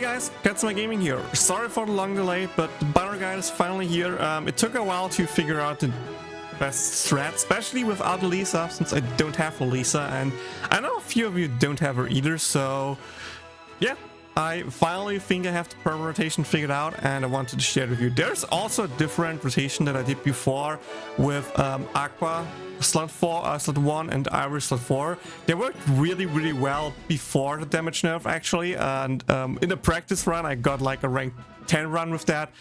Hey guys, Katsuma Gaming here. Sorry for the long delay, but the Banner Guide is finally here. It took a while to figure out the best strat, especially without Lolisa, since I don't have Lolisa, and I know a few of you don't have her either, so yeah. I finally think I have the perma rotation figured out, and I wanted to share it with you. There's also a different rotation that I did before with Aqua slot 1 and Iris slot 4. They worked really well before the damage nerf actually, and in a practice run I got like a rank 10 run with that.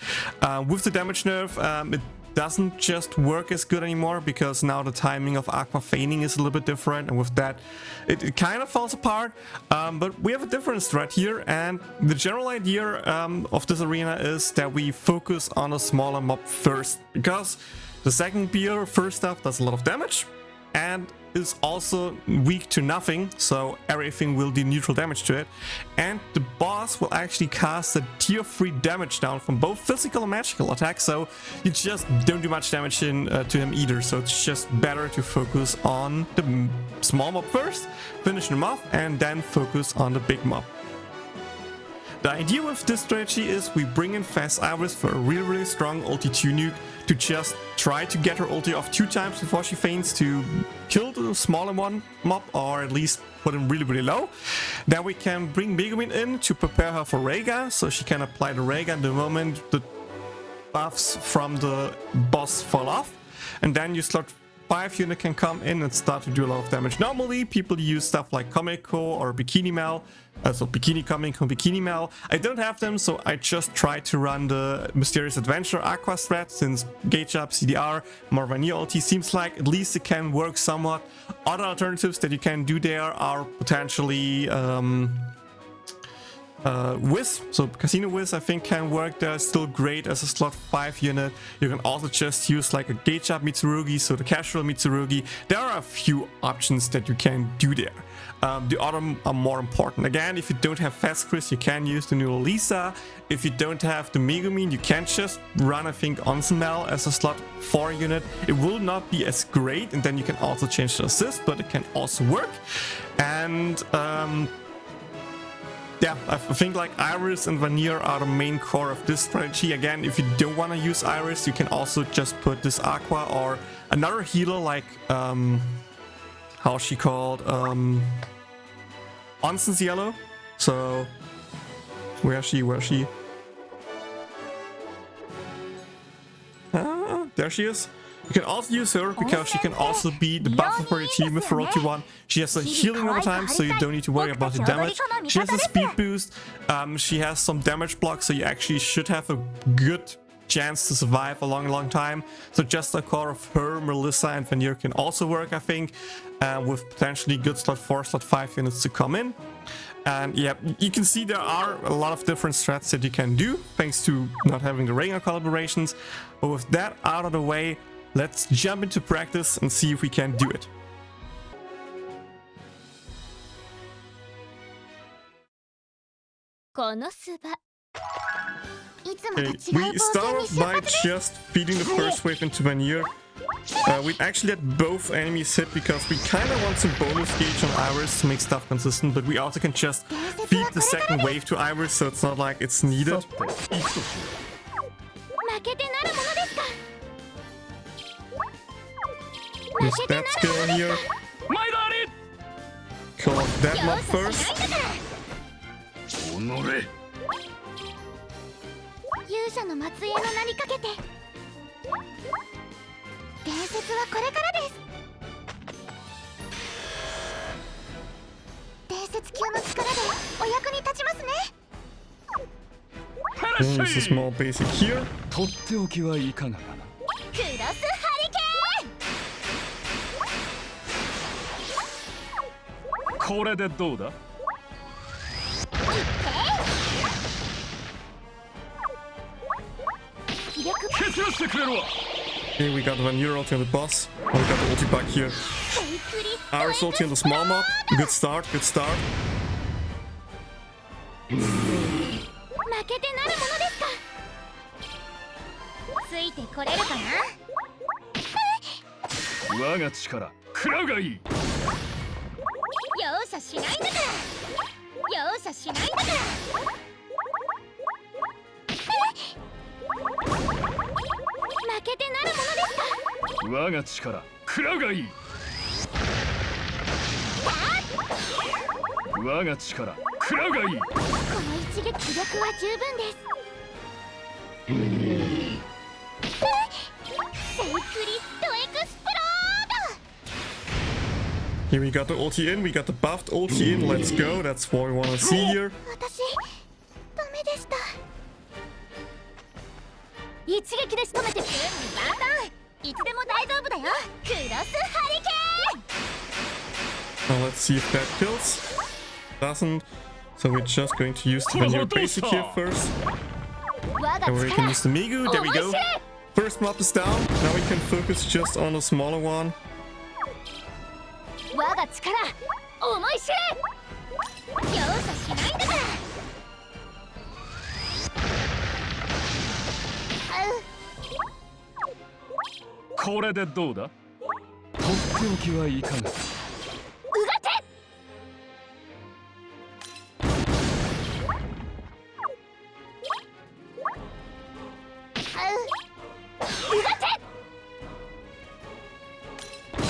With the damage nerf, it doesn't just work as good anymore because now the timing of Aqua feigning is a little bit different, and with that it kind of falls apart. But we have a different strat here, and the general idea of this arena is that we focus on a smaller mob first, because the second beer first stuff does a lot of damage and is also weak to nothing, so everything will do neutral damage to it, and the boss will actually cast a tier 3 damage down from both physical and magical attacks, so you just don't do much damage to him either. So it's just better to focus on the small mob first, finish him off, and then focus on the big mob. The idea with this strategy is we bring in Fes Iris for a really strong ulti 2 nuke to just try to get her ulti off 2 times before she feigns to kill the smaller one mob, or at least put him really low. Then we can bring Megumin in to prepare her for Rega, so she can apply the Rega the moment the buffs from the boss fall off, and then you slot 5 unit can come in and start to do a lot of damage. Normally people use stuff like Komeko or Bikini Mel, so Bikini Komeko, Bikini Mel. I don't have them, so I just try to run the Mysterious Adventure Aqua strat, since gauge up, CDR, more Vanir ulti seems like at least it can work somewhat. Other alternatives that you can do there are potentially Wiz, so Casino Wiz I think can work there, still great as a slot 5 unit. You can also just use like a gauge up Mitsurugi, so the casual Mitsurugi. There are a few options that you can do there. The other are more important. Again, if you don't have Fes Chris, you can use the new Lolisa. If you don't have the Megumin, you can just run, I think, Onsen Mel as a slot 4 unit. It will not be as great, and then you can also change the assist, but it can also work. And yeah, I think like Iris and Vanir are the main core of this strategy. Again, if you don't want to use Iris, you can also just put this Aqua or another healer like how's she called? Onsen Cielo. So where is she? There she is. You can also use her because she can also be the buffer for your team with her ulti 1. She has a healing over time, so you don't need to worry about the damage. She has a speed boost. She has some damage block, so you actually should have a good chance to survive a long time. So just the core of her, Melissa, and Vanir can also work, I think, with potentially good slot 4, slot 5 units to come in. And yeah, you can see there are a lot of different strats that you can do thanks to not having the Rega collaborations. But with that out of the way, let's jump into practice and see if we can do it. Konosuba. Okay, we start by just feeding the first wave into Vanir. We actually let both enemies hit because we kind of want some bonus gauge on Iris to make stuff consistent, but we also can just feed the second wave to Iris, so it's not like it's needed. Use that skill here. Kill off that mob first. Use a small basic here. これでどうだ? Okay, we got the Vanir ulti on the boss. Oh, we got the ulti back here. Iris ulti on the small mob. Good start, good start. 我が力食らうがいい。容赦しないんだから。容赦しないんだから。我が力食らうがいい我が力食らうがいいこの一撃力は十分ですセイクリッドエクスプロー Here we got the ulti in, we got the buffed ulti in, let's go, that's what we wanna see here. 私ダメでした一撃で仕留めてバンバンいつでも大丈夫だよクロスハリケーン Now let's see if that kills. Doesn't, so we're just going to use the Vanir basic here first. And we can use the Megu, there we go. First mob is down, now we can focus just on the smaller one. 我が力思い知れ容赦しないんだからこれでどうだとっておきはいかがうがて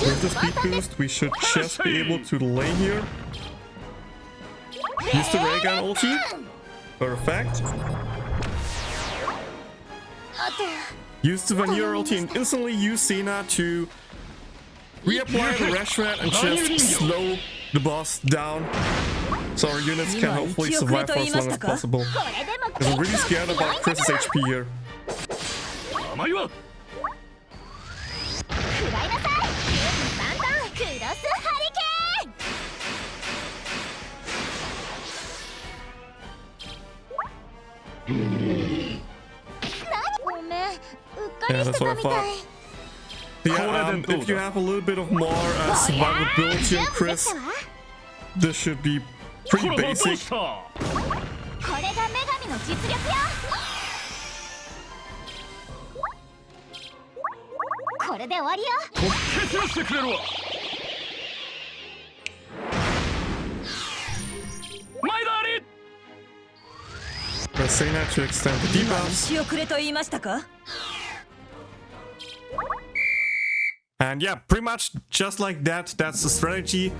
With the speed boost, we should just be able to delay here. Use the ray gun ulti. Perfect. あと Use the Vanir ulti and instantly use Cena to reapply the restaurant and just slow the boss down. So our units can hopefully survive for as long as possible. これでも Because I'm really scared about Chris's HP here. 甘いわ食らいなさいバンバンクロスハリケーンごめんうっかり Yeah, して that's た what I みた thought. い Yeah, if you have a little bit of more survivability on Chris, this should be pretty これはどう basic. したこれが女神の実力よこれで終わりよとっけ散らしてくれるわ前田あり Press Cena to extend the debuffs. 仕遅れと言いましたか And yeah, pretty much just like that, that's the strategy.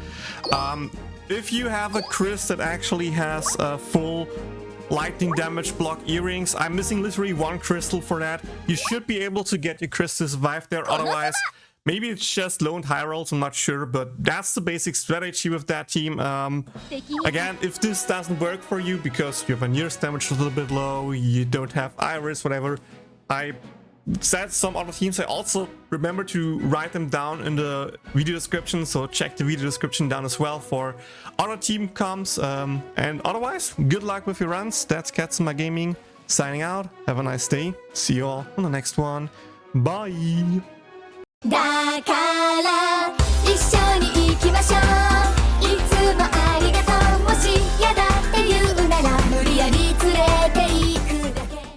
If you have a Chris that actually has a full lightning damage block earrings, I'm missing literally one crystal for that. You should be able to get your Chris to survive there, otherwise maybe it's just low and high rolls, I'm not sure, but that's the basic strategy with that team. Again, if this doesn't work for you because your Vanir's damage is a little bit low, you don't have Iris, whatever, I said some other teams. I also remember to write them down in the video description, so check the video description down as well for other team comps. And otherwise, good luck with your runs. That's Katsuma Gaming signing out. Have a nice day. See you all on the next one. Bye. だから